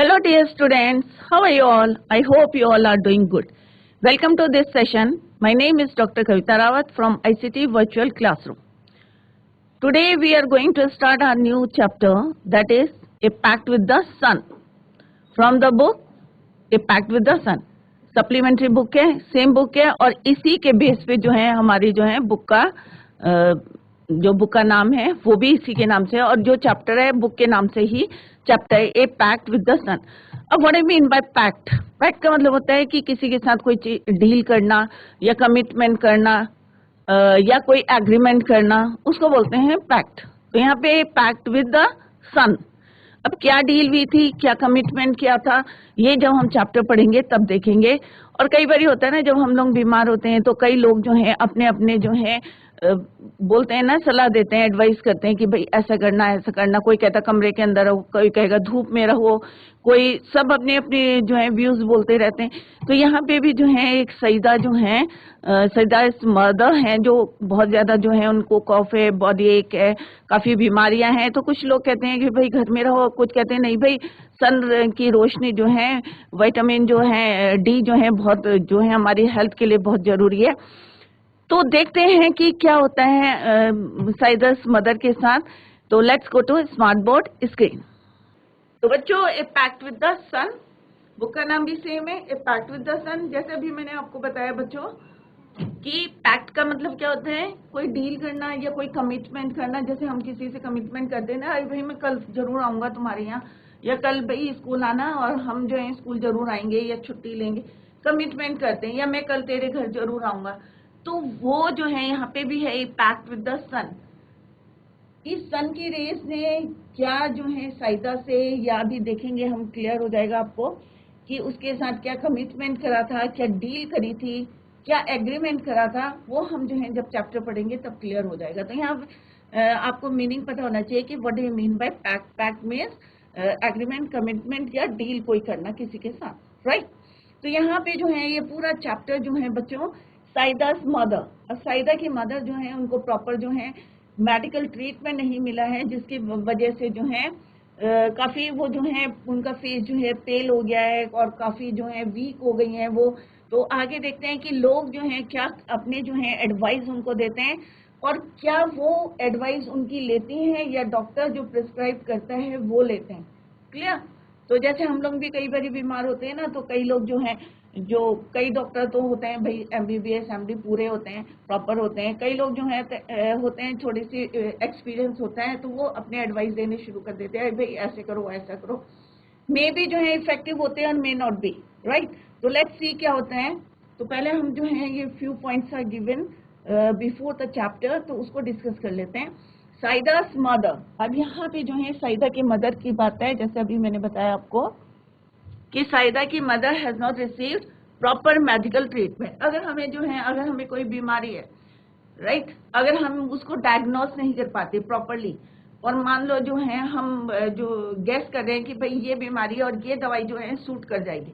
Hello dear students, how are you all? I hope you all are doing good. Welcome to this session. My name is Dr. Kavita Rawat from ICT Virtual Classroom. Today we are going to start our new chapter, that is A Pact with the Sun. From the book A Pact with the Sun. Supplementary book है, same book है और इसी के base पे जो है हमारी जो है बुक का जो बुक का नाम है वो भी इसी के नाम से है और जो चैप्टर है बुक के नाम से ही चैप्टर है, a pact with the sun. अब what I mean by pact? Pact का मतलब होता है कि किसी के साथ कोई चीज डील करना या कमिटमेंट करना या कोई एग्रीमेंट करना, उसको बोलते हैं पैक्ट। तो यहाँ पे पैक्ट विद द सन। अब क्या डील हुई थी, क्या कमिटमेंट किया था, ये जब हम चैप्टर पढ़ेंगे तब देखेंगे। और कई बार होता है ना, जब हम लोग बीमार होते हैं तो कई लोग जो हैं अपने अपने जो हैं बोलते हैं ना, सलाह देते हैं, एडवाइस करते हैं कि भाई ऐसा करना ऐसा करना। कोई कहता कमरे के अंदर रहो, कोई कहेगा धूप में रहो, कोई सब अपने अपने जो है व्यूज बोलते रहते हैं। तो यहाँ पे भी जो है एक सईदा जो है, सईदा मदर हैं जो बहुत ज्यादा जो है उनको कफ है, बॉडी एक है, काफी बीमारियां हैं। तो कुछ लोग कहते हैं कि भाई घर में रहो, कुछ कहते हैं नहीं भाई सन की रोशनी जो है, विटामिन जो है डी जो है बहुत जो है हमारी हेल्थ के लिए बहुत जरूरी है। तो देखते हैं कि क्या होता है साइदस मदर के साथ। तो let's go to smart board screen. तो बच्चों, a pact with the sun, book का नाम भी सेम है, a pact with the sun. जैसे अभी मैंने आपको बताया बच्चों कि पैक्ट का मतलब क्या होता है, कोई डील करना या कोई कमिटमेंट करना। जैसे हम किसी से कमिटमेंट करते हैं ना, अरे भाई मैं कल जरूर आऊंगा तुम्हारे यहाँ, या कल भाई स्कूल आना और हम जो है स्कूल जरूर आएंगे या छुट्टी लेंगे, कमिटमेंट करते हैं, या मैं कल तेरे घर जरूर आऊंगा। तो वो जो है यहाँ पे भी है पैक्ट विद द सन। इस सन की रेस ने क्या जो है साइदा से, या अभी देखेंगे हम, क्लियर हो जाएगा आपको कि उसके साथ क्या कमिटमेंट करा था, क्या डील करी थी, क्या एग्रीमेंट करा था। वो हम जो है जब चैप्टर पढ़ेंगे तब क्लियर हो जाएगा। तो यहाँ आपको मीनिंग पता होना चाहिए कि what do you mean by pact. Pact means agreement, commitment या डील कोई करना किसी के साथ, राइट। तो यहाँ पे जो है ये पूरा चैप्टर जो है बच्चों साइदास मदर। और साइदा की मदर जो है उनको प्रॉपर जो है मेडिकल ट्रीटमेंट नहीं मिला है, जिसकी वजह से जो है काफी वो जो है उनका फेस जो है पेल हो गया है और काफी जो है वीक हो गई हैं वो। तो आगे देखते हैं कि लोग जो हैं क्या अपने जो है एडवाइस उनको देते हैं और क्या वो एडवाइस उनकी लेती हैं या डॉक्टर जो प्रिस्क्राइब करता है वो लेते हैं। क्लियर? तो जैसे हम लोग भी कई बार बीमार होते हैं ना, तो कई लोग जो हैं, जो कई डॉक्टर तो होते हैं भाई MBBS MD पूरे होते हैं, प्रॉपर होते हैं। कई लोग जो हैं होते हैं थोड़ी सी एक्सपीरियंस होता है, तो वो अपने एडवाइस देने शुरू कर देते हैं, भाई ऐसे करो ऐसा करो। मे भी जो है इफेक्टिव होते हैं और मे नॉट बी, राइट। तो लेट्स सी क्या होता है। तो पहले हम जो है ये few points are given before the chapter, तो उसको डिस्कस कर लेते हैं। साइदास मदर। अब यहाँ पे जो है साइदा की मदर की बात है। जैसे अभी मैंने बताया आपको कि साइदा की mother has not received proper medical treatment. अगर हमें जो है, अगर हमें कोई बीमारी है, राइट, अगर हम उसको डायग्नोस नहीं कर पाते प्रॉपरली, और मान लो जो है हम जो गेस कर रहे हैं कि भाई ये बीमारी है और ये दवाई जो है सूट कर जाएगी,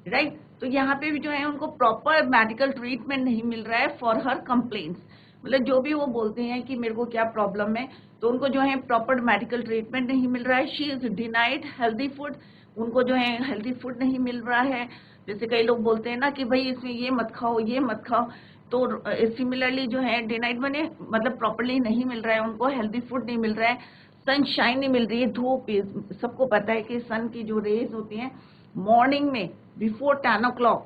राइट। तो यहाँ पे भी जो है उनको प्रॉपर मेडिकल ट्रीटमेंट नहीं मिल रहा है फॉर हर कंप्लेंट्स। मतलब जो भी वो बोलते हैं कि मेरे को क्या प्रॉब्लम है, तो उनको जो है प्रॉपर मेडिकल ट्रीटमेंट नहीं मिल रहा है। She is denied healthy food, उनको जो है हेल्दी फूड नहीं मिल रहा है। जैसे कई लोग बोलते हैं ना कि भाई इसमें ये मत खाओ ये मत खाओ, तो सिमिलरली जो है डिनाइड बने, मतलब प्रॉपरली नहीं मिल रहा है उनको, हेल्दी फूड नहीं मिल रहा है, सनशाइन नहीं मिल रही है, धूप। सबको पता है कि सन की जो रेज होती हैं मॉर्निंग में before 10 o'clock,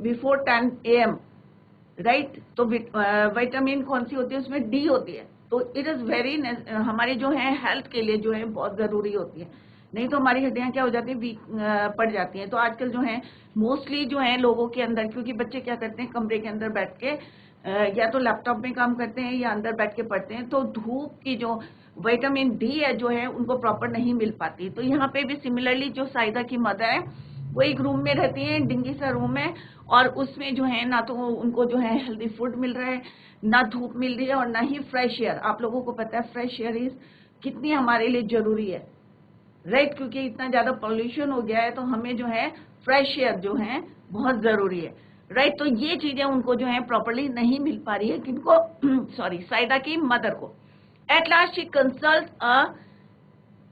before 10 AM, right. तो विटामिन कौन सी होती है, उसमें डी होती है। तो इट इज वेरी हमारी जो है हेल्थ के लिए जो है बहुत जरूरी होती है, नहीं तो हमारी हड्डियां क्या हो जाती है, वीक पड़ जाती हैं। तो आजकल जो है मोस्टली जो है लोगों के अंदर, क्योंकि बच्चे क्या करते हैं कमरे के अंदर बैठ के या तो लैपटॉप में काम करते हैं या अंदर बैठ के पढ़ते हैं, तो धूप की जो विटामिन डी है जो है उनको प्रॉपर नहीं मिल पाती। तो यहाँ पे भी सिमिलरली जो साइदा की मदर है वो एक रूम में रहती है, डिंगी सा रूम है, और उसमें जो है ना तो उनको जो है हेल्दी फूड मिल रहा है, ना धूप मिल रही है, और ना ही फ्रेश एयर। आप लोगों को पता है फ्रेश एयर इज कितनी हमारे लिए जरूरी है, राइट, क्योंकि इतना ज्यादा पॉल्यूशन हो गया है, तो हमें जो है फ्रेश एयर जो है बहुत जरूरी है, राइट। तो ये चीजें उनको जो है प्रॉपरली नहीं मिल पा रही है, किनको सॉरी साइदा की मदर को। At last she consult a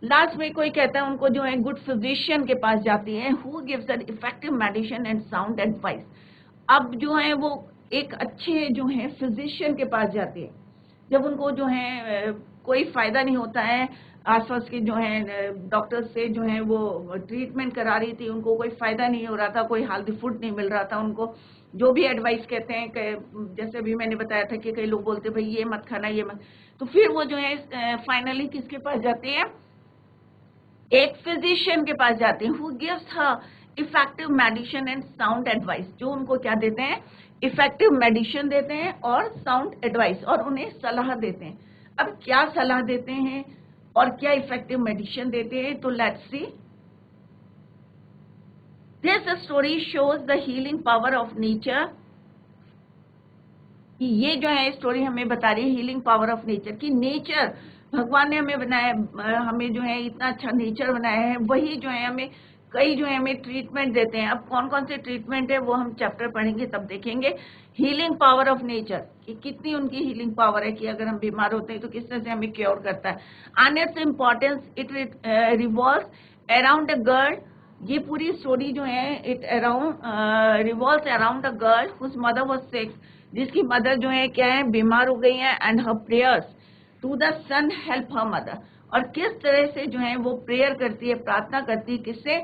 last में कोई कहता है उनको जो है गुड फिजिशियन के पास जाती है, who gives an effective medicine and sound advice. अब जो है वो एक अच्छे जो है फिजिशियन के पास जाती है जब उनको जो है कोई फायदा नहीं होता है, आसपास के जो है डॉक्टर से जो है वो ट्रीटमेंट करा रही थी, उनको कोई फायदा नहीं हो रहा था, कोई हेल्दी फूड नहीं मिल रहा था उनको, जो भी एडवाइस कहते हैं, जैसे अभी मैंने बताया था कि कई लोग बोलते भाई ये मत खाना ये मत, तो फिर वो जो है फाइनली किसके पास जाती है, एक फिजिशियन के पास जाते हैं, who gives her effective medicine and sound advice, जो उनको क्या देते हैं, इफेक्टिव मेडिसिन देते हैं और साउंड एडवाइस, और उन्हें सलाह देते हैं। अब क्या सलाह देते हैं और क्या इफेक्टिव मेडिसिन देते हैं, तो let's C. This story shows the healing power of nature. ये जो है स्टोरी हमें बता रही है हीलिंग पावर ऑफ नेचर की। नेचर भगवान ने हमें बनाया, हमें जो है इतना अच्छा नेचर बनाया है, वही जो है हमें कई जो है हमें ट्रीटमेंट देते हैं। अब कौन कौन से ट्रीटमेंट है वो हम चैप्टर पढ़ेंगे तब देखेंगे। हीलिंग पावर ऑफ नेचर कि कितनी उनकी हीलिंग पावर है, कि अगर हम बीमार होते हैं तो किस तरह से हमें क्योर करता है। And its importance it revolve around a girl. ये पूरी स्टोरी जो है it around revolve around a girl whose mother was sick, जिसकी मदर जो है क्या है, बीमार हो गई है, and her prayers to the sun help her mother. और किस तरह से जो है वो प्रेयर करती है, प्रार्थना करती है, किससे,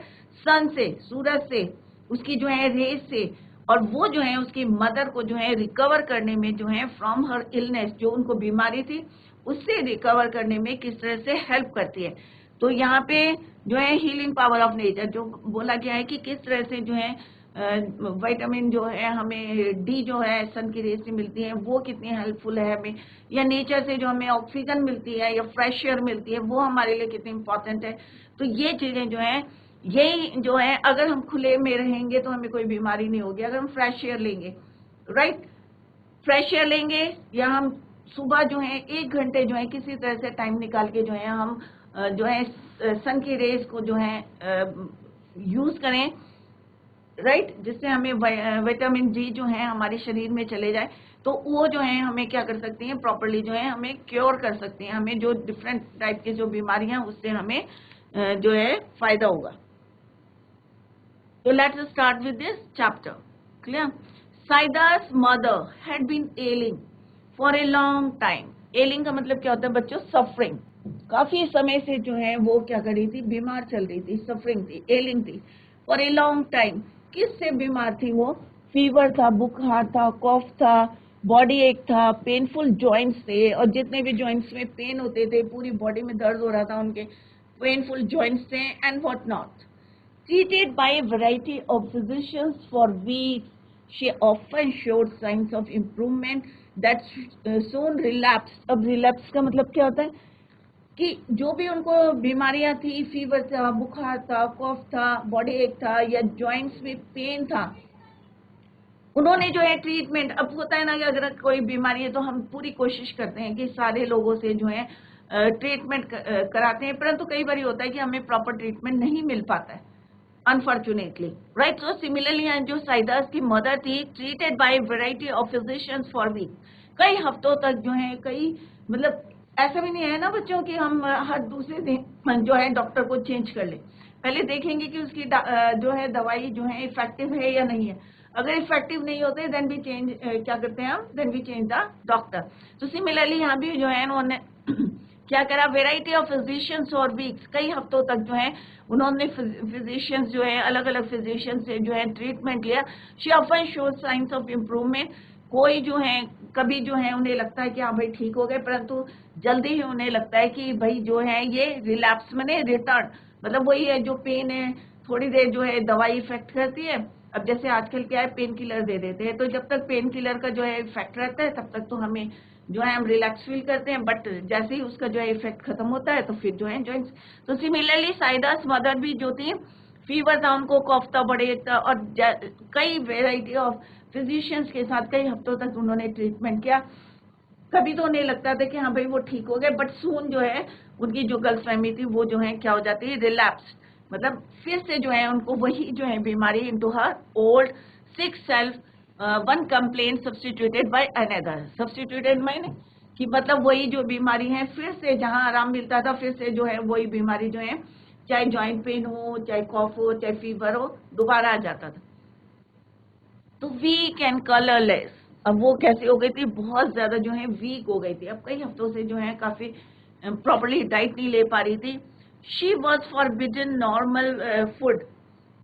सन से, सूरज से, उसकी जो है रेस से, और वो जो है उसकी मदर को जो है रिकवर करने में जो है फ्रॉम हर इलनेस, जो उनको बीमारी थी उससे रिकवर करने में किस तरह से हेल्प करती है। तो यहाँ पे जो है हीलिंग पावर ऑफ नेचर जो बोला गया है कि किस तरह से जो है विटामिन जो है हमें डी जो है सन की रेस से मिलती है, वो कितनी हेल्पफुल है हमें, या नेचर से जो हमें ऑक्सीजन मिलती है या फ्रेश एयर मिलती है, वो हमारे लिए कितनी इंपॉर्टेंट है। तो ये चीजें जो है, यही जो है, अगर हम खुले में रहेंगे तो हमें कोई बीमारी नहीं होगी, अगर हम फ्रेश एयर लेंगे, राइट, फ्रेश एयर लेंगे, या हम सुबह जो है 1 घंटे जो है किसी तरह से टाइम निकाल के जो है हम जो है सन की रेस को जो है यूज करें, राइट, जिससे हमें विटामिन डी जो है हमारे शरीर में चले जाए, तो वो जो है हमें क्या कर सकती हैं, प्रॉपरली जो है हमें क्योर कर सकती हैं, हमें जो डिफरेंट टाइप की जो बीमारियां उससे हमें जो है फायदा होगा। तो let's start with this chapter. Clear? Saida's mother had been ailing for a long time. ailing का मतलब क्या होता है बच्चों, सफरिंग। काफी समय से जो है वो क्या कर रही थी, बीमार चल रही थी, सफरिंग थी, ailing थी, for a long time। किससे बीमार थी वो, फीवर था, बुखार था, कॉफ था, बॉडी एक था, पेनफुल जॉइंट्स थे, और जितने भी जॉइंट्स में पेन होते थे, पूरी बॉडी में दर्द हो रहा था, उनके पेनफुल जॉइंट्स थे, and what not. Treated by a variety of physicians for weeks, she often showed signs of improvement that soon relapsed. अब relapse का मतलब क्या होता है कि जो भी उनको बीमारियां थी, फीवर था, बुखार था, कॉफ था, बॉडी एक था, या जॉइंट्स में पेन था, उन्होंने जो है ट्रीटमेंट, अब होता है ना कि अगर कोई बीमारी है तो हम पूरी कोशिश करते हैं कि सारे लोगों से जो है ट्रीटमेंट कराते हैं, परंतु कई बार होता है कि हमें प्रॉपर ट्रीटमेंट नहीं मिल पाता है, अनफॉर्चुनेटली, राइट। सो सिमिलरली जो साइदास की मदर थी, treated by variety of physicians for week, कई हफ्तों तक जो है, कई मतलब ऐसा भी नहीं है ना बच्चों कि हम हर दूसरे दिन जो है डॉक्टर को चेंज कर ले, पहले देखेंगे कि उसकी जो है दवाई जो है इफेक्टिव है या नहीं है। अगर इफेक्टिव नहीं होते देन भी चेंज क्या करते हैं हम, देन भी चेंज द डॉक्टर। तो सिमिलरली यहाँ भी जो है उन्होंने क्या करा, वेराइटी ऑफ फिजिशियंस और वीक्स, कई हफ्तों तक जो है उन्होंने फिजिशियंस जो है अलग अलग फिजिशियंस से जो है ट्रीटमेंट लिया। She often shows science of improvement, कोई जो है कभी जो है उन्हें लगता है कि हाँ भाई ठीक हो गए, परंतु जल्दी ही उन्हें लगता है कि भाई जो है ये रिलैप्स मैंने रिटर्न, मतलब वही है जो पेन है, थोड़ी देर जो है दवाई इफेक्ट करती है। अब जैसे आजकल क्या है, पेन किलर दे देते हैं, तो जब तक पेन किलर का जो है इफेक्ट रहता है तब तक तो हमें जो है हम रिलैक्स फील करते हैं, बट जैसे ही उसका जो है इफेक्ट खत्म होता है तो फिर जो है जॉइंट्स। तो सिमिलरली साइदास मदर भी जो थी, फीवर था उनको, कॉफ था, बड़े था, और कई वेराइटी ऑफ फिजिशियंस के साथ कई हफ्तों तक उन्होंने ट्रीटमेंट किया। कभी तो उन्हें लगता था कि हाँ भाई वो ठीक हो गए, बट सून जो है उनकी जो गर्लफ्रेंड थी वो जो है क्या हो जाती है, रिलैप्स, मतलब फिर से जो है उनको वही जो है बीमारी into her old sick self, one complaint substituted by another, substituted मायने कि मतलब वही जो बीमारी है फिर से जहाँ आराम मिलता था फिर से जो है वही बीमारी जो है, चाहे जॉइंट पेन हो, चाहे कॉफ हो, चाहे फीवर हो, दोबारा आ जाता था। तो वीक एंड कलरलेस, अब वो कैसी हो गई थी, बहुत ज्यादा जो है वीक हो गई थी, अब कई हफ्तों से जो है काफी प्रॉपरली डाइट नहीं ले पा रही थी। She was forbidden normal food,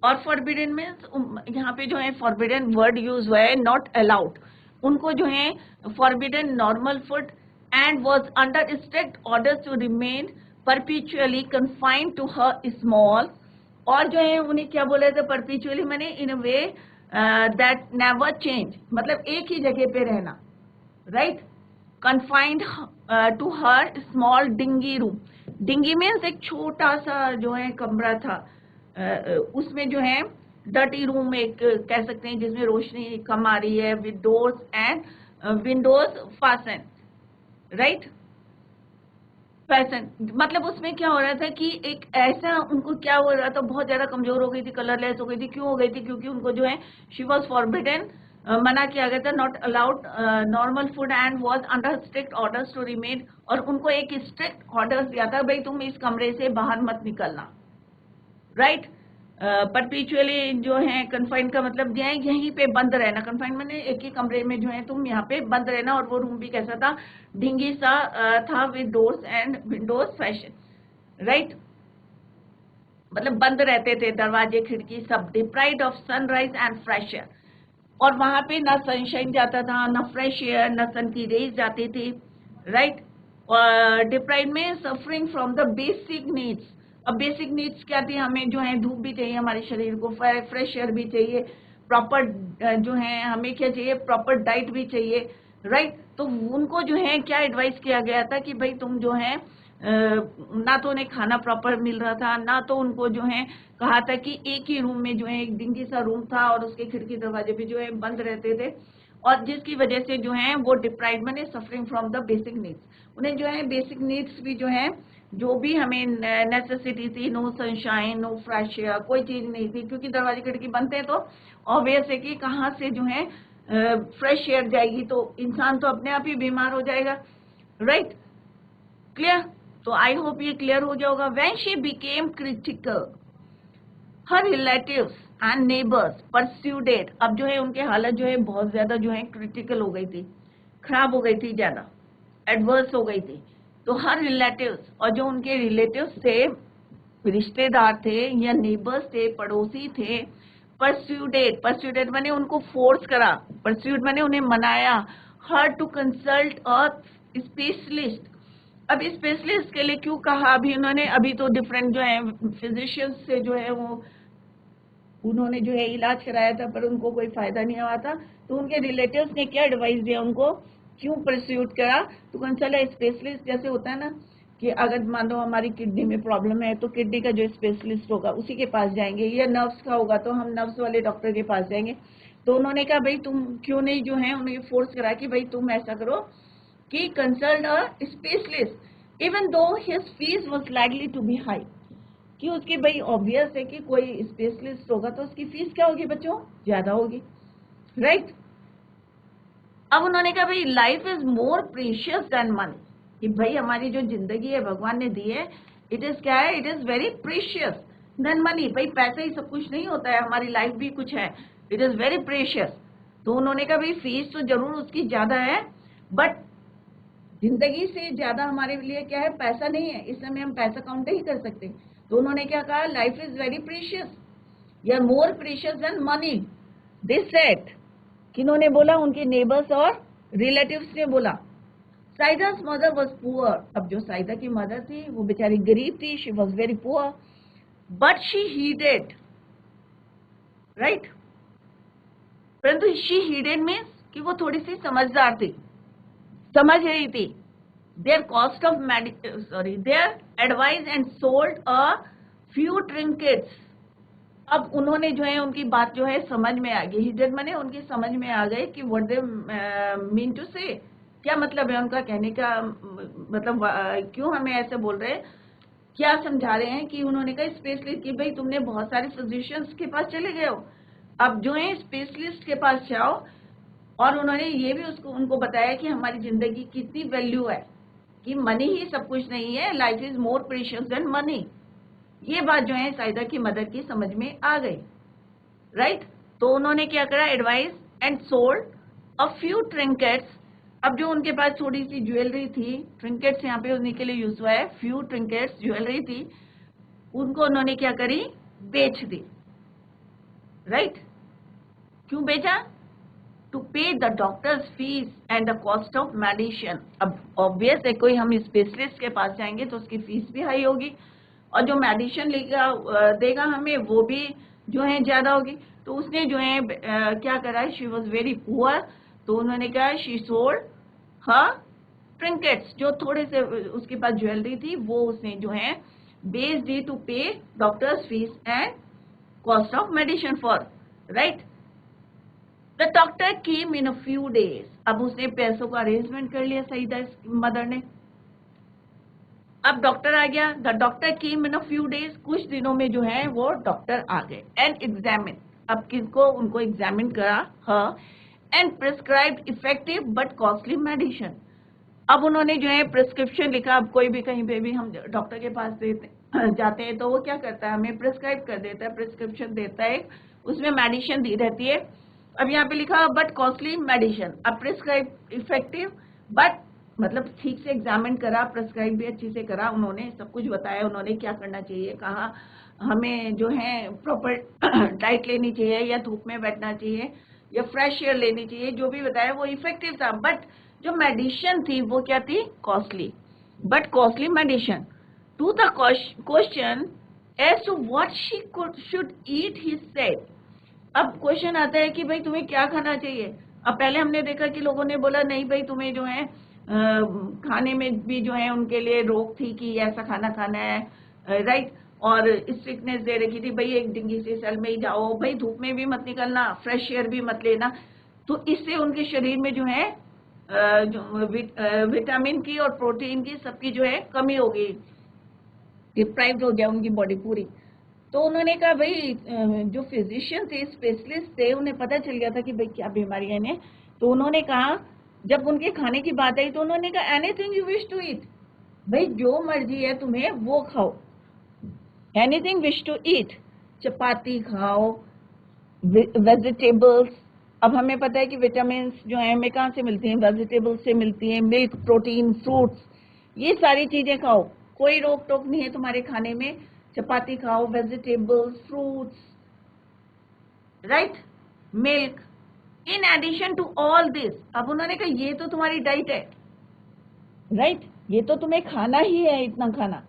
और फॉरबिडन मीन्स यहाँ पे जो है फॉरबिडन वर्ड यूज हुआ है, नॉट अलाउड। उनको जो है forbidden normal food and was under strict orders to remain perpetually confined to her small, और जो है उन्हें क्या बोला था परपिचुअली, मैंने in a way that never change, मतलब एक ही जगह पे रहना, right. Confined to her small dingy room, dingy means एक छोटा सा जो है कमरा था, उसमें जो है डर्टी रूम एक कह सकते हैं, जिसमें रोशनी कम आ रही है, with doors and Windows fasten, right. Fashion मतलब उसमें क्या हो रहा था कि एक ऐसा उनको क्या हो रहा था, बहुत ज्यादा कमजोर हो गई थी, कलरलेस हो गई थी। क्यों हो गई थी? क्योंकि उनको जो है शी वॉज फॉरबिडन, मना किया गया था, not allowed normal food and was under strict orders to remain, और उनको एक स्ट्रिक्ट ऑर्डर्स दिया था, भाई तुम इस कमरे से बाहर मत निकलना, राइट। परपिचुअली जो है कन्फाइंड का मतलब जो है यहीं पे बंद रहना, कन्फाइंड मैंने एक ही कमरे में जो है तुम यहाँ पे बंद रहना, और वो रूम भी कैसा था, ढिंगी सा था, with doors and Windows fashion, right. मतलब बंद रहते थे दरवाजे खिड़की सब, deprived of sunrise and fresh air, और वहां पे ना सनशाइन जाता था, ना फ्रेश एयर, ना सन की रेज जाती थी, राइट। और डिप्राइव्ड में suffering from the basic needs, अब बेसिक नीड्स क्या थी, हमें जो है धूप भी चाहिए हमारे शरीर को, फ्रेश एयर भी चाहिए, प्रॉपर जो है हमें क्या चाहिए, प्रॉपर डाइट भी चाहिए, राइट। तो उनको जो है क्या एडवाइस किया गया था कि भाई तुम जो है ना तो उन्हें खाना प्रॉपर मिल रहा था, ना तो उनको जो है कहा था कि एक ही रूम में जो है एक डिंगी सा रूम था, और उसके खिड़की दरवाजे भी जो है बंद रहते थे, और जिसकी वजह से जो है वो डिप्राइव्ड मैंने suffering from the basic needs, उन्हें जो है बेसिक नीड्स भी जो है जो भी हमें नेसेसिटी थी, no sunshine, no fresh air, कोई चीज नहीं थी, क्योंकि दरवाजे खिड़की बंद थे, तो ऑब्वियस है कि कहाँ से जो है फ्रेश एयर जाएगी, तो इंसान तो अपने आप ही बीमार हो जाएगा, राइट। क्लियर? तो आई होप ये क्लियर हो जाएगा। When she became critical, her relatives and neighbours pursued it, अब जो है उनके हालत जो है बहुत ज्यादा जो है क्रिटिकल हो गई थी, खराब हो गई थी, ज्यादा एडवर्स हो गई थी। तो हर रिलेटिव्स, और जो उनके रिलेटिव्स थे, रिश्तेदार थे या नेबर्स थे, पड़ोसी थे, परस्यूडेड मैंने उनको फोर्स करा, परस्यूड मैंने उन्हें मनाया, her to consult a specialist. अब स्पेशलिस्ट के लिए क्यों कहा, अभी उन्होंने अभी तो डिफरेंट जो है फिजिशियंस से जो है वो उन्होंने जो है इलाज कराया था, पर उनको कोई फायदा नहीं हुआ था, तो उनके रिलेटिव्स ने क्या एडवाइस दिया उनको, क्यों परस्यूट करा, तो कंसल्ट स्पेशलिस्ट, जैसे होता है ना कि अगर मान लो हमारी किडनी में प्रॉब्लम है तो किडनी का जो स्पेशलिस्ट होगा उसी के पास जाएंगे, या नर्व्स का होगा तो हम नर्व्स वाले डॉक्टर के पास जाएंगे। तो उन्होंने कहा भाई तुम क्यों नहीं जो है उन्हें फोर्स करा कि भाई तुम ऐसा करो कि consult a specialist, even though his fees was likely to be high, कि उसकी भाई ऑब्वियस है कि कोई स्पेशलिस्ट होगा तो उसकी फीस क्या होगी बच्चों, ज्यादा होगी, राइट। अब उन्होंने कहा भाई life is more precious than money, कि भाई हमारी जो जिंदगी है भगवान ने दी है, इट इज क्या है, it is very precious than money, भाई पैसा ही सब कुछ नहीं होता है, हमारी लाइफ भी कुछ है, इट इज वेरी प्रीशियस। तो उन्होंने कहा भाई फीस तो जरूर उसकी ज्यादा है, बट जिंदगी से ज्यादा हमारे लिए क्या है, पैसा नहीं है, इस समय हम पैसा काउंट नहीं कर सकते। तो उन्होंने क्या कहा, लाइफ इज वेरी प्रीशियस, या more precious than money, this set, किन्होंने बोला, उनके नेबर्स और रिलेटिव्स ने बोला। साइदा's मदर वॉज पुअर, अब जो साइदा की मदर थी वो बेचारी गरीब थी, she was very poor, but she heeded, right, परंतु शी हीडेड मीन्स कि वो थोड़ी सी समझदार थी, समझ रही थी। Their cost of their advice and sold a few trinkets, अब उन्होंने जो है उनकी बात जो है समझ में आ गई, हिडेड माने उनकी समझ में आ गई कि व्हाट दे मीन टू से, क्या मतलब है उनका कहने का, मतलब क्यों हमें ऐसे बोल रहे हैं, क्या समझा रहे हैं, कि उन्होंने कहा स्पेशलिस्ट, कि भाई तुमने बहुत सारे फिजिशियंस के पास चले गए हो, अब जो है स्पेशलिस्ट के पास जाओ, और उन्होंने ये भी उनको बताया कि हमारी जिंदगी कितनी वैल्यू है, कि मनी ही सब कुछ नहीं है, life is more precious than money. ये बात जो है साइदा की मदर की समझ में आ गई, राइट। तो उन्होंने क्या करा, advice and sold a few trinkets. अब जो उनके पास थोड़ी सी ज्वेलरी थी, ट्रिंकेट्स यहाँ पे उन्हीं के लिए यूज हुआ है, फ्यू ट्रिंकेट्स ज्वेलरी थी, उनको उन्होंने क्या करी, बेच दी, राइट। क्यों बेचा, टू पे the doctors fees and the cost of medicine. अब ऑब्वियस है, कोई हम स्पेशलिस्ट के पास जाएंगे तो उसकी फीस भी हाई होगी, और जो मेडिसिन देगा हमें वो भी जो है ज्यादा होगी। तो उसने जो है क्या करा, शी वॉज वेरी पुअर, तो उन्होंने कहा शी सोल्ड हर ट्रिंकेट्स, जो थोड़े से उसके पास ज्वेलरी थी वो उसने जो है बेच दी टू पे doctors fees and cost of medicine for, right. The doctor came in a few days. अब उसने पैसों का अरेंजमेंट कर लिया सईदा मदर ने। अब डॉक्टर आ गया, the doctor came in a few days, कुछ दिनों में जो है वो डॉक्टर आ गए, एंड एग्जामिन, अब किसको, उनको एग्जामिन करा her, and prescribe effective but costly medicine. अब उन्होंने जो है प्रिस्क्रिप्शन लिखा। अब कोई भी कहीं पे भी हम डॉक्टर के पास जाते हैं तो वो क्या करता है, हमें प्रिस्क्राइब कर देता है, प्रिस्क्रिप्शन देता है, उसमें मेडिसिन दी रहती है। अब यहाँ पे लिखा बट कॉस्टली मेडिसिन। अब प्रिस्क्राइब इफेक्टिव, बट मतलब ठीक से एग्जामिन करा, प्रिस्क्राइब भी अच्छी से करा, उन्होंने सब कुछ बताया, उन्होंने क्या करना चाहिए, कहाँ हमें जो है प्रॉपर डाइट लेनी चाहिए, या धूप में बैठना चाहिए, या फ्रेश एयर लेनी चाहिए, जो भी बताया वो इफेक्टिव था। बट जो मेडिसिन थी वो क्या थी, costly, but costly medicine. To the question as to what she should eat, he said. अब क्वेश्चन आता है कि भाई तुम्हें क्या खाना चाहिए। अब पहले हमने देखा कि लोगों ने बोला नहीं भाई तुम्हें जो है खाने में भी जो है उनके लिए रोक थी कि ऐसा खाना खाना है, राइट। और स्ट्रिक्टनेस दे रखी थी, भाई एक डिंगी से सेल में ही जाओ, भाई धूप में भी मत निकलना, फ्रेश एयर भी मत लेना। तो इससे उनके शरीर में जो है विटामिन की और प्रोटीन की सबकी जो है कमी हो गई, डिप्राइव्ड हो गया उनकी बॉडी पूरी। तो उन्होंने कहा भाई जो फिजिशियन थे, स्पेशलिस्ट थे, उन्हें पता चल गया था कि भाई क्या बीमारी है इन्हें। तो उन्होंने कहा, जब उनके खाने की बात आई तो उन्होंने कहा anything you wish to eat, भाई जो मर्जी है तुम्हें वो खाओ, anything wish to eat, chapati खाओ, वेजिटेबल्स। अब हमें पता है कि विटामिन जो है हमें कहाँ से मिलती हैं, वेजिटेबल्स से मिलती हैं, मिल्क, प्रोटीन, फ्रूट्स, ये सारी चीजें खाओ, कोई रोक टोक नहीं है तुम्हारे खाने में, चपाती खाओ, vegetables, fruits, right, milk, in addition to all this. अब उन्होंने कहा ये तो तुम्हारी डाइट है, राइट, ये तो तुम्हें खाना ही है, इतना खाना।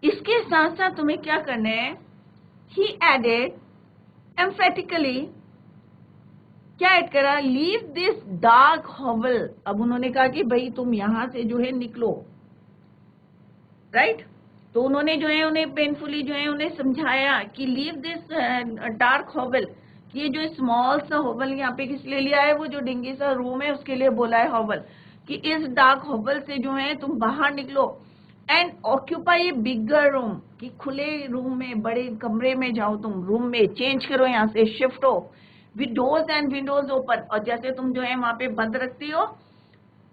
इसके साथ साथ तुम्हें क्या करना है, ही एडेड एम्फेटिकली, क्या ऐड करा, लीव दिस डार्क हॉवल। अब उन्होंने कहा कि भाई तुम यहां से जो है निकलो, राइट। तो उन्होंने जो है उन्हें पेनफुली जो है उन्हें समझाया कि लीव दिस डार्क हॉवल, कि ये जो स्मॉल सा हॉवल यहाँ पे किस लिए लिया है, वो जो डिंगी सा रूम है उसके लिए बोला है हॉवल, कि इस डार्क हॉवल से जो है तुम बाहर निकलो, and occupy A bigger room, कि खुले रूम में, बड़े कमरे में जाओ, तुम रूम में चेंज करो, यहाँ से शिफ्ट हो, with doors and Windows open. और जैसे तुम जो है वहां पे बंद रखती हो,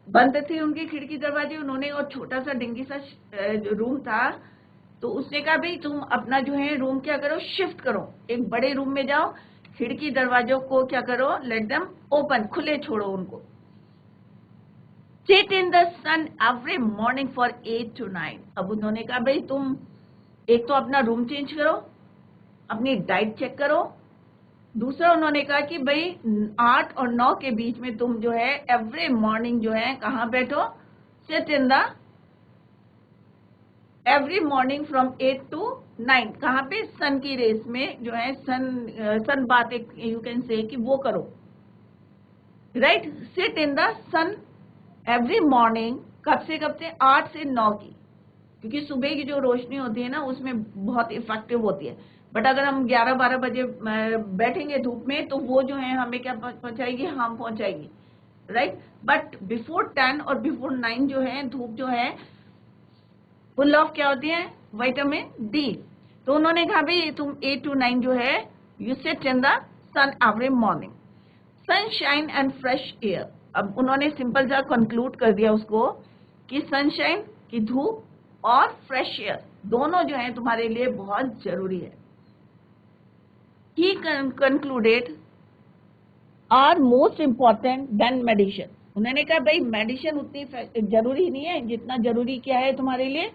बंद थी उनकी खिड़की दरवाजे, उन्होंने, और छोटा सा डिंगी सा रूम था, तो उसने कहा भाई तुम अपना जो है रूम क्या करो, शिफ्ट करो, एक बड़े रूम में जाओ, खिड़की दरवाजों को क्या करो, लेट देम ओपन, खुले छोड़ो उनको। Sit in the sun every morning for 8 to 9। अब उन्होंने कहा भाई तुम एक तो अपना रूम चेंज करो, अपनी डाइट चेक करो, दूसरा उन्होंने कहा कि भाई 8 और 9 के बीच में तुम जो है एवरी मॉर्निंग जो है कहाँ बैठो, seat in the every morning from 8 to 9, कहाँ पे, सन की रेस में जो है सन बात एक यू कैन से कि वो करो, right. Sit in the sun every morning, कब से 8 से 9 की, क्योंकि सुबह की जो रोशनी होती है ना उसमें बहुत इफेक्टिव होती है। बट अगर हम 11-12 बजे बैठेंगे धूप में तो वो जो है हमें क्या पहुंचाएगी, हार्म पहुंचाएगी, राइट। बट बिफोर 10 और बिफोर 9 जो है धूप जो है फुल ऑफ क्या होती है, विटामिन डी। तो उन्होंने कहा भाई तुम 8 to 9 जो है you sit in the sun every morning, sunshine and fresh air. अब उन्होंने सिंपल सा कंक्लूड कर दिया उसको कि सनशाइन की धूप और फ्रेश एयर दोनों जो है तुम्हारे लिए बहुत जरूरी है। He concluded are most important than medicine. उन्होंने कहा भाई मेडिसिन उतनी जरूरी नहीं है जितना जरूरी क्या है तुम्हारे लिए,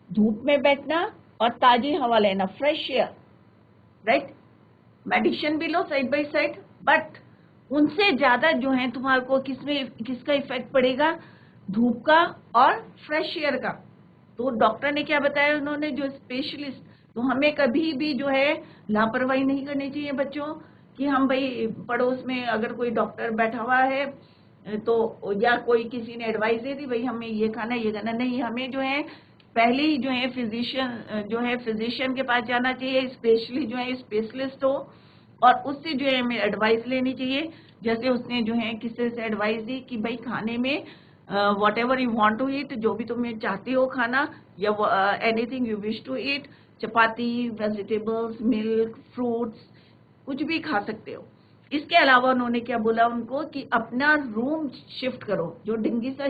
धूप में बैठना और ताजी हवा लेना, फ्रेश एयर, राइट। मेडिसिन भी लो साइड बाय साइड, बट उनसे ज्यादा जो है तुम्हारे को किसका इफेक्ट पड़ेगा, धूप का और फ्रेश एयर का। तो डॉक्टर ने क्या बताया, उन्होंने जो स्पेशलिस्ट, तो हमें कभी भी जो है लापरवाही नहीं करनी चाहिए बच्चों कि हम भाई पड़ोस में अगर कोई डॉक्टर बैठा हुआ है तो या कोई किसी ने एडवाइस दे दी भाई हमें ये खाना ये खाना, नहीं, हमें जो है पहले ही जो है फिजिशियन के पास जाना चाहिए, स्पेशली जो है स्पेशलिस्ट हो, और उससे जो है हमें एडवाइस लेनी चाहिए। जैसे उसने जो है किसी से एडवाइस दी कि भाई खाने में whatever you want to eat, जो भी तुम्हें चाहते हो खाना, या anything you wish to eat, chapati, vegetables, milk, fruits, कुछ भी खा सकते हो। इसके अलावा उन्होंने क्या बोला उनको कि अपना रूम शिफ्ट करो, जो डिंगी सा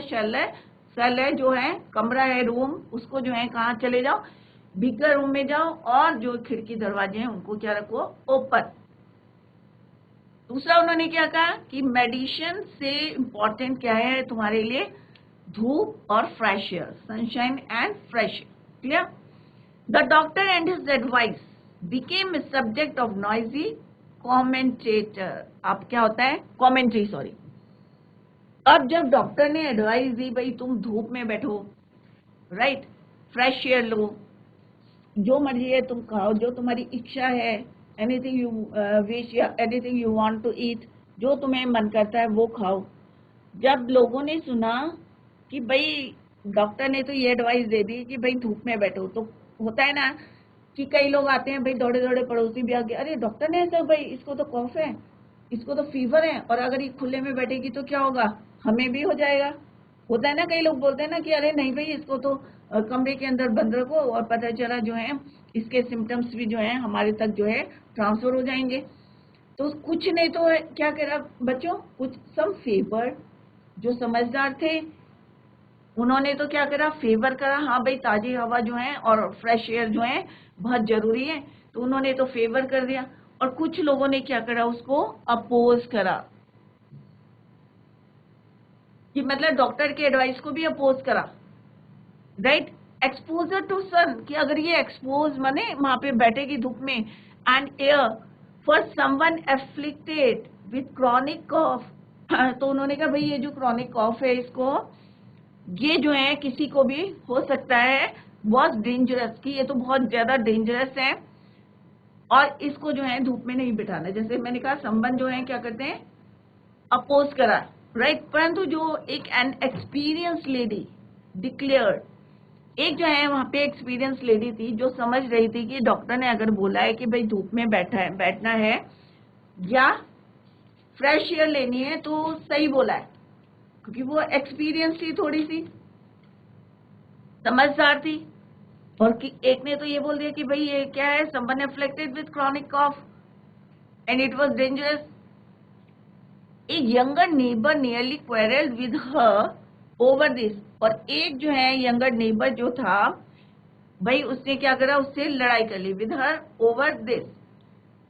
सेल है जो है कमरा है, रूम, उसको जो है कहाँ चले जाओ, बिगर रूम में जाओ, और जो खिड़की दरवाजे हैं उनको क्या रखो, ओपन। दूसरा उन्होंने क्या कहा कि मेडिसिन से इंपॉर्टेंट क्या है तुम्हारे लिए, धूप और fresh air, sunshine and fresh air, clear. The doctor and his advice became a subject of noisy commentator। अब क्या होता है, कॉमेंट्री, सॉरी। अब जब डॉक्टर ने एडवाइस दी भाई तुम धूप में बैठो, राइट, फ्रेश एयर लो, जो मर्जी है तुम खाओ, जो तुम्हारी इच्छा है, एनीथिंग यू विश या anything you want to eat, जो तुम्हें मन करता है वो खाओ। जब लोगों ने सुना कि भाई डॉक्टर ने तो ये एडवाइस दे दी कि भाई धूप में बैठो, तो होता है ना कि कई लोग आते हैं भाई, दौड़े दौड़े पड़ोसी भी आ गए, अरे डॉक्टर ने ऐसा, भाई इसको तो कफ है, इसको तो फीवर है, और अगर ये खुले में बैठेगी तो क्या होगा, हमें भी हो जाएगा। होता है ना, कई लोग बोलते हैं ना कि अरे नहीं भाई इसको तो कमरे के अंदर बंद रखो, और पता चला जो है इसके सिम्टम्स भी जो है हमारे तक जो है ट्रांसफर हो जाएंगे। तो कुछ नहीं तो क्या कह रहा बच्चों, कुछ सम फेवर, जो समझदार थे उन्होंने तो क्या करा, फेवर करा, हाँ भाई ताजी हवा जो है और फ्रेश एयर जो है बहुत जरूरी है, तो उन्होंने तो फेवर कर दिया। और कुछ लोगों ने क्या करा, उसको अपोज करा, कि मतलब डॉक्टर के एडवाइस को भी अपोज करा, राइट। एक्सपोजर टू सन, कि अगर ये एक्सपोज माने वहां पे बैठेगी धूप में, and air for someone afflicted with chronic cough, तो उन्होंने कहा भाई ये जो क्रॉनिक कॉफ है इसको, ये जो है किसी को भी हो सकता है, बहुत डेंजरस, कि ये तो बहुत ज्यादा डेंजरस है, और इसको जो है धूप में नहीं बिठाना। जैसे मैंने कहा संबंध जो है क्या करते हैं, अपोज करा, राइट। परंतु जो एक एन एक्सपीरियंस लेडी डिक्लेयर्ड, एक जो है वहां पे एक्सपीरियंस लेडी थी जो समझ रही थी कि डॉक्टर ने अगर बोला है कि भाई धूप में बैठना है या फ्रेश एयर लेनी है तो सही बोला है, क्योंकि वो एक्सपीरियंस थी, थोड़ी सी समझदार थी। और कि एक ने तो ये बोल दिया कि भाई ये क्या है, someone afflicted with chronic cough and it was dangerous. A younger neighbour nearly quarrelled with her over this, और एक जो है यंगर नेबर जो था भाई उसने क्या करा, उससे लड़ाई कर ली, with her over this.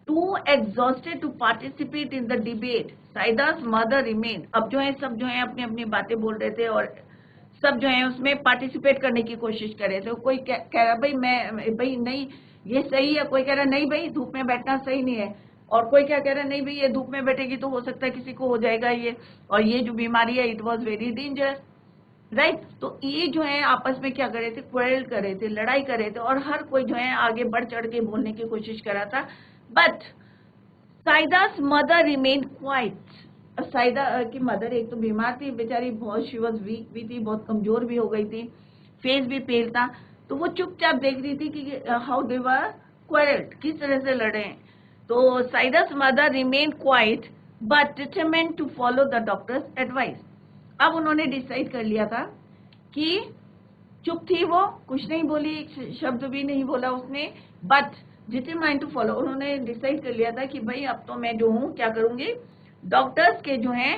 Too exhausted to participate in the debate, Saida's mother remain. अब जो है सब जो है अपनी अपनी बातें बोल रहे थे और सब जो है उसमें पार्टिसिपेट करने की कोशिश कर रहे थे। कोई कह रहा भाई नहीं ये सही है, कोई कह रहा नहीं भाई धूप में बैठना सही नहीं है, और कोई क्या कह रहा नहीं भाई ये धूप में बैठेगी तो हो सकता है किसी को हो जाएगा ये, और ये जो बीमारी है it was very dangerous, right. तो ये जो है आपस में क्या कर रहे थे, क्वेरल कर रहे थे, लड़ाई कर रहे थे, और हर कोई जो है आगे बढ़ चढ़ के बोलने की कोशिश कर रहा था। But Saida's mother remain quiet. Saida की मदर एक तो बीमार थी बेचारी, बहुत शी वॉज वीक भी थी, बहुत कमजोर भी हो गई थी, फेस भी पेल था, तो वो चुपचाप देख रही थी कि हाउ दे वर क्वेरल्ड, किस तरह से लड़े हैं। तो Saida's mother remain quiet but determined to follow the doctor's advice. अब उन्होंने डिसाइड कर लिया था कि चुप थी वो, कुछ नहीं बोली, एक शब्द भी नहीं बोला उसने, बट डिटरमाइंड टू फॉलो, उन्होंने डिसाइड कर लिया था कि भाई अब तो मैं जो हूँ क्या करूंगी, डॉक्टर्स के जो है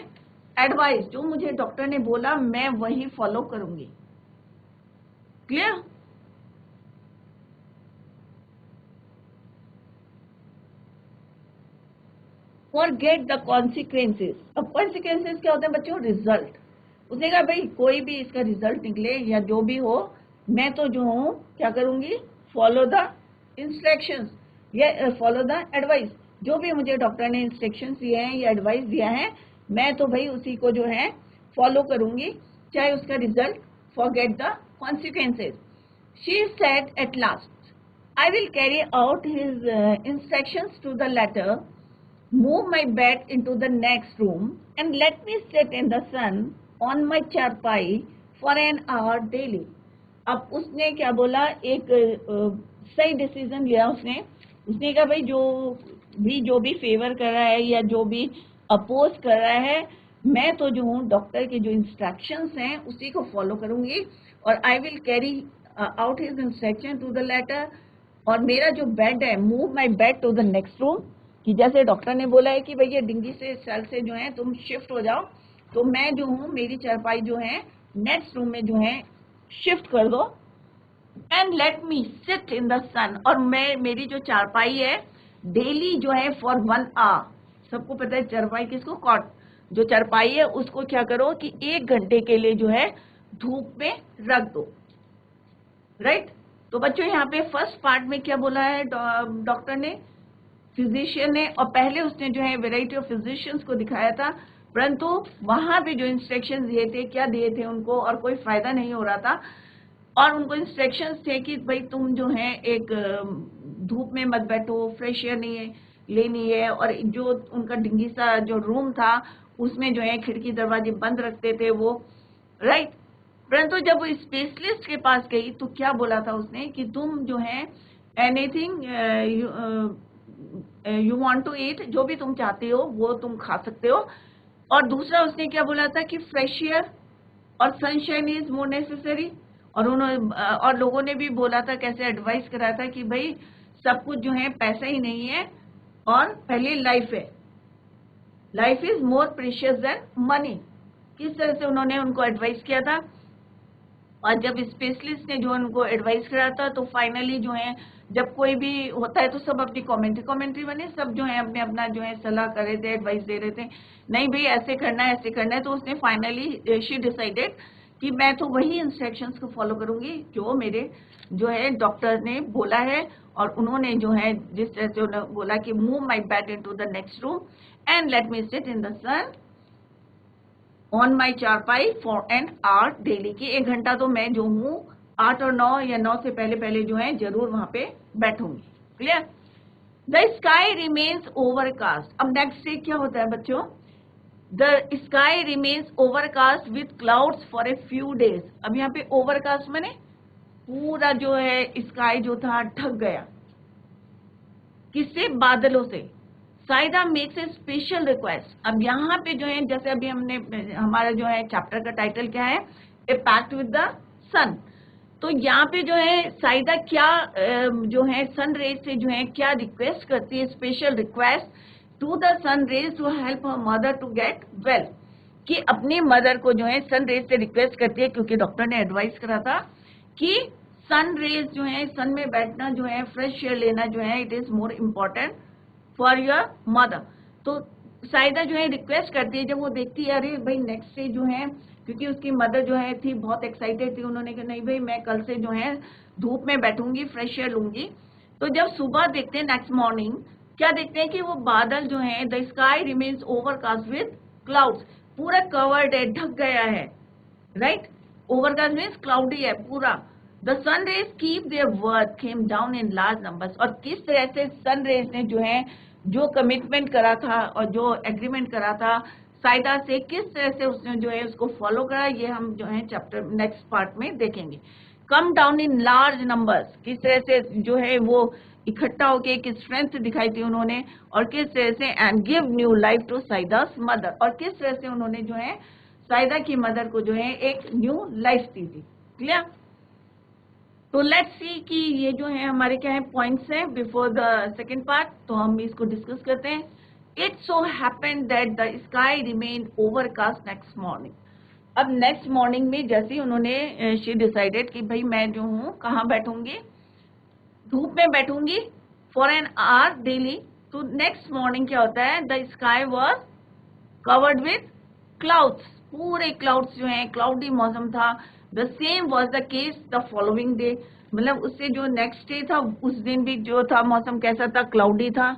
एडवाइस, जो मुझे डॉक्टर ने बोला मैं वही फॉलो करूंगी। क्लियर? Forget the consequences. अब कॉन्सिक्वेंसेस क्या होते हैं बच्चों? रिजल्ट। उसने कहा भाई कोई भी इसका रिजल्ट निकले या जो भी हो, मैं तो जो हूँ क्या करूंगी? फॉलो द इंस्ट्रक्शंस या फॉलो द एडवाइस। जो भी मुझे डॉक्टर ने इंस्ट्रक्शंस दिए हैं या एडवाइस दिया है, मैं तो भाई उसी को जो है फॉलो करूंगी, चाहे उसका result. Forget the consequences. She said at last, I will carry out his instructions to the letter, move my bed into the next room, and let me sit in the sun on my charpai for an hour daily. अब उसने क्या बोला? एक सही decision लिया उसने। उसने कहा भाई जो भी फेवर कर रहा है या जो भी अपोज कर रहा है, मैं तो जो हूँ डॉक्टर के जो इंस्ट्रक्शंस हैं उसी को फॉलो करूंगी, और I will carry out his instruction to the letter. और मेरा जो बेड है, move my bed to the next room, कि जैसे डॉक्टर ने बोला है कि भैया डिंगी से सेल से जो है तुम शिफ्ट हो जाओ, तो मैं जो हूँ मेरी चारपाई जो है नेक्स्ट रूम में जो है शिफ्ट कर दो। And let me sit in the sun, और मैं मेरी जो चारपाई है डेली जो है फॉर 1 आवर। सबको पता है चारपाई किसको? कॉट। जो चारपाई है उसको क्या करो कि 1 घंटे के लिए जो है धूप में रख दो। राइट? तो बच्चों यहाँ पे फर्स्ट पार्ट में क्या बोला है डॉक्टर ने, फिजिशियन ने, और पहले उसने जो है वेराइटी ऑफ फिजिशियंस को दिखाया था, परंतु वहां पे जो इंस्ट्रक्शंस दिए थे, क्या दिए थे उनको, और कोई फायदा नहीं हो रहा था। और उनको इंस्ट्रक्शंस थे कि भाई तुम जो है एक धूप में मत बैठो, फ्रेश एयर नहीं है लेनी है, और जो उनका डिंगी सा जो रूम था उसमें जो है खिड़की दरवाजे बंद रखते थे वो। राइट? परंतु जब वो स्पेशलिस्ट के पास गई तो क्या बोला था उसने कि तुम जो है anything you want to eat, जो भी तुम चाहते हो वो तुम खा सकते हो। और दूसरा उसने क्या बोला था कि फ्रेश एयर और सनशाइन इज मोर नेसेसरी। और उन्होंने और लोगों ने भी बोला था, कैसे एडवाइस करा था कि भाई सब कुछ जो है पैसा ही नहीं है, और पहले लाइफ है, life is more precious than money. किस तरह से उन्होंने उनको एडवाइस किया था। और जब स्पेशलिस्ट ने जो उनको एडवाइस करा था, तो फाइनली जो है जब कोई भी होता है तो सब अपनी कमेंट्री बने, सब जो है अपने अपना जो है सलाह कर रहे थे, एडवाइस दे रहे थे, नहीं भाई ऐसे करना है ऐसे करना है। तो उसने फाइनली शी डिसाइडेड कि मैं तो वही इंस्ट्रक्शंस को फॉलो करूंगी जो मेरे जो है डॉक्टर ने बोला है। और उन्होंने जो है जिस तरह से उन्होंने बोला कि move my bed into the next room and let me sit in the sun on my charpai for an hour daily, की 1 घंटा तो मैं जो हूँ 8 और 9 या 9 से पहले पहले जो है जरूर वहां पे बैठूंगी। Clear? The sky remains overcast. अब नेक्स्ट डे क्या होता है बच्चों? The sky remains overcast with clouds for a few days. अब यहाँ पे ओवरकास्ट मैंने पूरा जो है स्काई जो था ढक गया, किससे? बादलों से। Saida makes a special request. अब यहाँ पे जो है जैसे अभी हमने, हमारा जो है चैप्टर का टाइटल क्या है? ए पैक्ट विद द सन। तो यहाँ पे जो है साइदा क्या जो है सन रेज से जो है क्या रिक्वेस्ट करती है? Special request to the sun rays to help her mother to get well, कि अपनी मदर को जो है सन रेज से रिक्वेस्ट करती है, क्योंकि डॉक्टर ने एडवाइस करा था कि सन रेज जो है, सन में बैठना जो है, फ्रेश एयर लेना जो है, it is more important for your mother. तो साइदा जो है रिक्वेस्ट करती है, जब वो देखती है अरे भाई नेक्स्ट डे जो है, क्योंकि उसकी मदर जो है थी बहुत एक्साइटेड थी, उन्होंने कहा नहीं भाई मैं कल से जो है धूप में बैठूंगी, फ्रेश एयर लूंगी। तो जब सुबह देखते हैं नेक्स्ट मॉर्निंग, क्या देखते हैं कि वो बादल जो है, the sky remains overcast with clouds, पूरा कवर्ड है, ढक गया है। राइट? ओवरकास्ट मीन्स क्लाउडी है पूरा। The sun rays keep their worth came down in large numbers. और किस तरह से सन रेज ने जो है जो कमिटमेंट करा था और जो एग्रीमेंट करा था साइदा से, किस तरह से उसने जो है उसको फॉलो करा, ये हम जो है चैप्टर नेक्स्ट पार्ट में देखेंगे। Come down in large numbers, किस तरह से जो है वो इकट्ठा होकर एक स्ट्रेंथ दिखाई थी उन्होंने, और किस तरह से and give new life to Saida's mother, और किस तरह से उन्होंने जो है साइदा की मदर को जो है एक न्यू लाइफ दी थी। क्लियर? तो लेट्स सी कि ये जो है हमारे क्या है पॉइंट्स हैं बिफोर द सेकंड पार्ट, तो हम इसको डिस्कस करते हैं। It so happened that the sky remained overcast next morning. अब नेक्स्ट मॉर्निंग में जैसे ही उन्होंने शी डिसाइडेड कि भाई मैं जो हूँ कहाँ बैठूंगी, धूप में बैठूंगी फॉर एन आवर डेली. तो नेक्स्ट मॉर्निंग क्या होता है, the sky was covered with clouds, पूरे क्लाउड्स जो हैं, क्लाउडी मौसम था. The same was the case the following day, मतलब उससे जो नेक्स्ट डे था उस दिन भी जो था मौसम कैसा था, क्लाउडी था,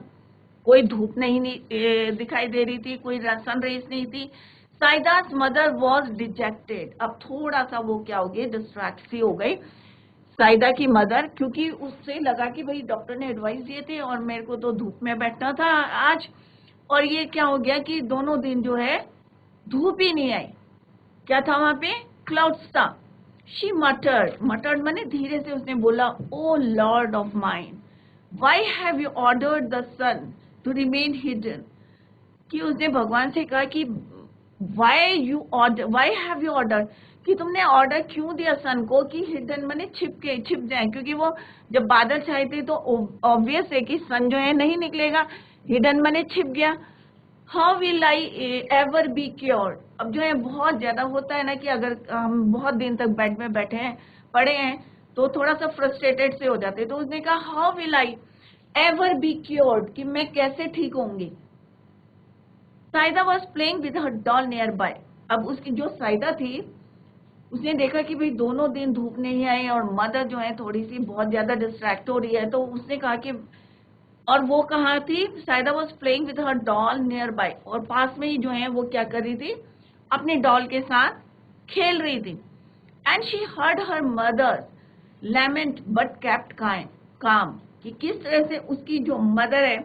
कोई धूप नहीं दिखाई दे रही थी, कोई सन रेज नहीं थी. साइदा's मदर वॉज डिजेक्टेड. अब थोड़ा सा वो क्या हो गई, डिस्ट्रैक्ट सी हो गई साइदा की मदर, क्योंकि उससे लगा कि भाई डॉक्टर ने एडवाइस दिए थे और मेरे को तो धूप में बैठना था आज, और ये क्या हो गया कि दोनों दिन जो है धूप ही नहीं आई. क्या था वहां पे, क्लाउड्स था. शी मटर्ड माने धीरे से उसने बोला, oh lord of mine, why have you ordered the sun to remain hidden. कि उसने भगवान से कहा कि व्हाई हैव यू ऑर्डर, कि तुमने ऑर्डर क्यों दिया सन को कि हिडन माने छिप जाए, क्योंकि वो जब बादल छाए थे तो ऑब्वियस है कि सन जो है नहीं निकलेगा, हिडन माने छिप गया. How will I ever be cured. अब जो है बहुत ज्यादा होता है ना कि अगर हम बहुत दिन तक बेड में बैठे हैं, पड़े हैं, तो थोड़ा सा फ्रस्ट्रेटेड से हो जाते हैं. तो उसने कहा how will I ever be cured, कि मैं कैसे ठीक होंगी. Saida was playing with her doll nearby. अब उसकी जो साइदा थी उसने देखा कि भाई दोनों दिन धूप नहीं आई और मदर जो है थोड़ी सी बहुत ज्यादा डिस्ट्रैक्ट हो रही है, तो उसने कहा कि, और वो कहाँ थी, Saida was playing with her doll nearby, और पास में ही जो है वो क्या कर रही थी, अपने डॉल के साथ खेल रही थी. And she heard her mother lament but kept काम, कि किस तरह से उसकी जो मदर है,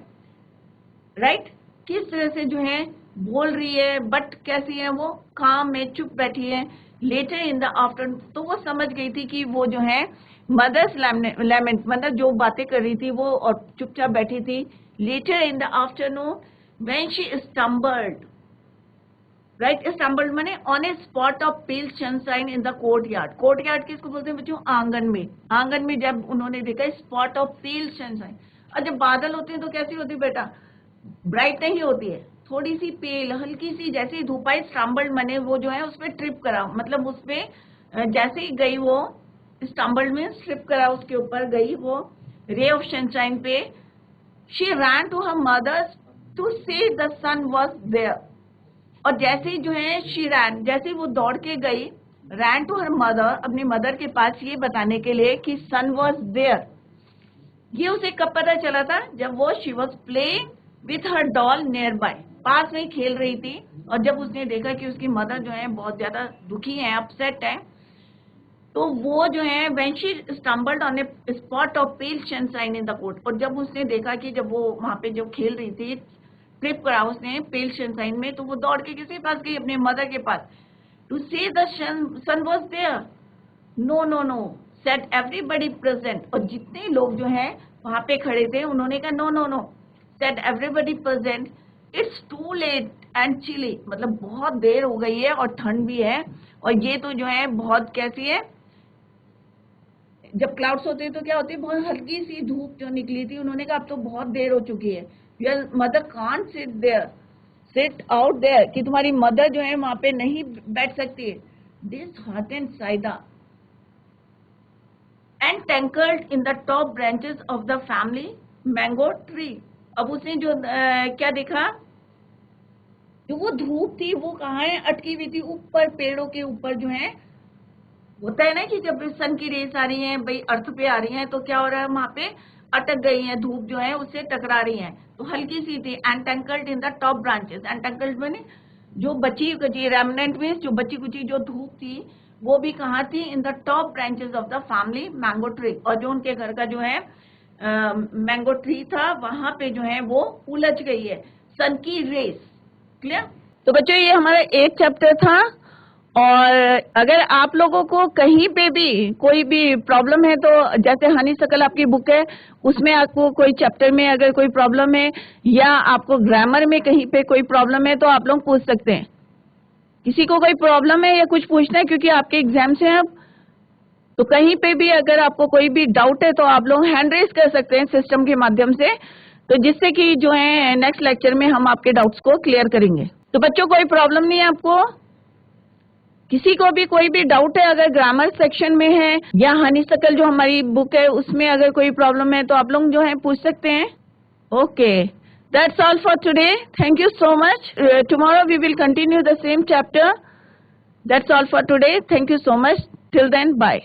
राइट, किस तरह से जो है बोल रही है, बट कैसी है वो, काम में चुप बैठी है. लेटर इन द आफ्टरनून, तो वो समझ गई थी कि वो जो है मदर्स लैमेंट, मतलब जो बातें कर रही थी वो और चुपचाप बैठी थी. Later in the afternoon when she stumbled, right, stumbled माने on a spot of pale sunshine in the courtyard. Courtyard किसको बोलते हैं बच्चों, आंगन में. आंगन में जब उन्होंने देखा स्पॉट ऑफ पेल सनशाइन, और जब बादल होते हैं तो कैसी होती है बेटा, ब्राइट नहीं होती है, थोड़ी सी पेल, हल्की सी, जैसे ही धूप आई, स्टम्बल्ड मने वो जो है उसपे ट्रिप करा, मतलब उसपे जैसे ही गई वो, स्टम्बल्ड में ट्रिप करा, उसके ऊपर गई वो रे ऑफ सनशाइन पे. She ran to her mother to say the sun was there. और जैसे ही जो है शी रैन, जैसे ही वो दौड़ के गई, रैन टू हर मदर, अपनी मदर के पास ये बताने के लिए कि सन वॉज देयर. ये उसे कब पता चला था, जब वो she was playing with her doll nearby, पास में खेल रही थी, और जब उसने देखा कि उसकी मदर जो है बहुत ज्यादा दुखी है, अपसेट है, तो वो जो है when she stumbled on a spot of pale sunshine in the court, और जब उसने देखा कि जब वो वहां पे जो खेल रही थी, ट्रिप करा उसने पेल सनशाइन में, तो वो दौड़ के किसके पास गई, अपने मदर के पास. To say the sun was there. No no no said everybody present, और जितने लोग जो हैं वहां पे खड़े थे उन्होंने कहा no no no, said everybody present, it's too late and chilly, मतलब बहुत देर हो गई है और ठंड भी है, और ये तो जो है बहुत कैसी है, जब क्लाउड्स होते हैं तो क्या होती है, बहुत हल्की सी धूप जो निकली थी. उन्होंने कहा अब तो बहुत देर हो चुकी है, your mother can't sit out there, कि तुम्हारी मदर जो है वहां पे नहीं बैठ सकती है. This heartened Saida and tangled in the top branches of the family mango tree. अब उसने जो क्या देखा, जो वो धूप थी वो कहाँ है, अटकी हुई थी ऊपर, पेड़ों के ऊपर जो है, होता है ना कि जब सन की रेस आ रही है भाई, अर्थ पे आ रही है, तो क्या हो रहा है वहां पे, अटक गई है, धूप जो है उससे टकरा रही है, तो हल्की सी थी. एंटेंकल्ड इन द टॉप ब्रांचेस, एंटेंकल्ड मैंने जो बची कुची, रेमनेंट में जो बची कुची जो धूप थी वो भी कहाँ थी, इन the top branches of the family mango tree, और जो उनके घर का जो है मैंगो ट्री था वहां पे जो है वो उलझ गई है सन की रेस. क्लियर. तो बच्चों ये हमारा 8 चैप्टर था, और अगर आप लोगों को कहीं पे भी कोई भी प्रॉब्लम है, तो जैसे हनी सकल आपकी बुक है, उसमें आपको कोई चैप्टर में अगर कोई प्रॉब्लम है, या आपको ग्रामर में कहीं पे कोई प्रॉब्लम है, तो आप लोग पूछ सकते हैं. किसी को कोई प्रॉब्लम है या कुछ पूछना है, क्योंकि आपके एग्जाम्स हैं अब, तो कहीं पे भी अगर आपको कोई भी डाउट है तो आप लोग हैंड रेज कर सकते हैं सिस्टम के माध्यम से, तो जिससे कि जो है नेक्स्ट लेक्चर में हम आपके डाउट्स को क्लियर करेंगे। तो बच्चों कोई प्रॉब्लम नहीं है आपको? किसी को भी कोई भी डाउट है अगर ग्रामर सेक्शन में है या हनीशकल जो हमारी बुक है उसमें अगर कोई प्रॉब्लम है तो आप लोग जो है पूछ सकते हैं। Okay, that's all for today. Thank you so much. Tomorrow we will continue the same chapter. That's all for today. Thank you so much. Till then, bye.